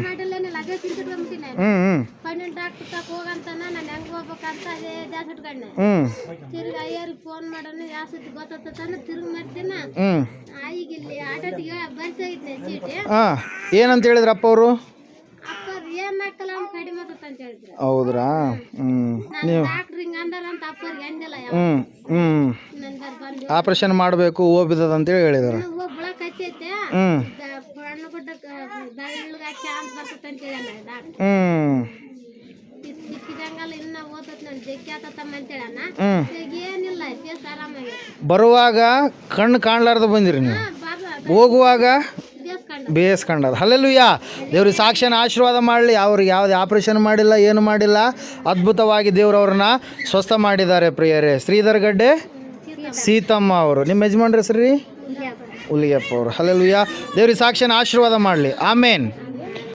ಮಾಡಿಲ್ಲೇನಿಲ್ಲ ಅದೇ ತಿಂತಿಟ್ಕೊಂಡ್ಬಿಟ್ಟಿನಿ ಕಣ್ಣಿನ ಡಾಕ್ಟರ್ ತಕ ಹೋಗಂತಾನ ನಾನು ಹೆಂಗ್ ಹೋಗ್ಬೇಕಂತ ಅದೇ ಜಾಸ್ ಇಟ್ಕೊಂಡೆ ತಿರ್ಗಿ ಅಯ್ಯರಿಗೆ ಫೋನ್ ಮಾಡೋಣ ಯಾವ ಸತಿ ಗೊತ್ತಾನ ತಿರ್ಗಿ ಮಾಡ್ತೀನ ಈಗ ಇಲ್ಲಿ ಆಟೋಟಿಗೆ ಬರ್ಸಾಗಿದ್ನೆ ಸೀಟ್ ಏನಂತ ಹೇಳಿದ್ರು ಅಪ್ಪ ಅವರು? ಅಪ್ಪ ಏನ್ ಹಾಕಲ್ಲ ಅವ್ನು ಕಡಿಮೆ ಅಂತ ಹೇಳಿದ್ರು. ಹೌದ್ರಾ? ನೀವು ಡಾಕ್ಟರ್ ಹಿಂಗ ಅಂದಾರಂತ ಅಪ್ಪರಿಗೆ ಅಂದಿಲ್ಲ ಬಂದು ಆಪರೇಷನ್ ಮಾಡಬೇಕು ಹೋಗ್ಬಿದ್ದದ ಅಂತೇಳಿ ಹೇಳಿದಾರೆ. ಒಬ್ಬಳಕ್ ಹಚ್ಚೈತೆ ಹಣ್ಣು ಗುಡ್ಡಕ್ಕೆ ಬೆಳ್ಳಗ ಚಾನ್ಸ್ ಬರ್ತೈತೆ ಅಂತ ಹೇಳ ಡಾಕ್ಟರ್. ಸಿಕ್ಕಿದಂಗಲ್ಲ ಇನ್ನ ಓದತ್ ನಾನು ಜಗ್ಗಿ ಆತಮ್ಮ ಅಂತ ಹೇಳಣ. ಈಗ ಏನಿಲ್ಲ ಕೇಸ್ ಆರಾಮಾಗಿ ಬರುವಾಗ ಕಣ್ಣು ಕಾಣ್ಲಾರ್ದ ಬಂದಿರಿ ನೀವು, ಹೋಗುವಾಗ ಬೇಯಿಸ್ಕೊಂಡದ. ಹಲ್ಲೆಲೂಯಾ. ದೇವ್ರಿಗೆ ಸಾಕ್ಷಿನ ಆಶೀರ್ವಾದ ಮಾಡಲಿ. ಅವ್ರಿಗೆ ಯಾವುದೇ ಆಪರೇಷನ್ ಮಾಡಿಲ್ಲ, ಏನು ಮಾಡಿಲ್ಲ, ಅದ್ಭುತವಾಗಿ ದೇವ್ರು ಅವ್ರನ್ನ ಸ್ವಸ್ಥ ಮಾಡಿದ್ದಾರೆ ಪ್ರಿಯರೇ. ಶ್ರೀಧರ್ ಗಡ್ಡೆ ಸೀತಮ್ಮ ಅವರು. ನಿಮ್ಮ ಯಜಮಾನ್ರ ಹೆಸರು ರೀ? ಉಲಿಯಪ್ಪ ಅವರು. ಹಲ್ಲೆಲೂಯಾ. ದೇವ್ರಿಗೆ ಸಾಕ್ಷಿನ ಆಶೀರ್ವಾದ ಮಾಡಲಿ. ಆಮೇನ್.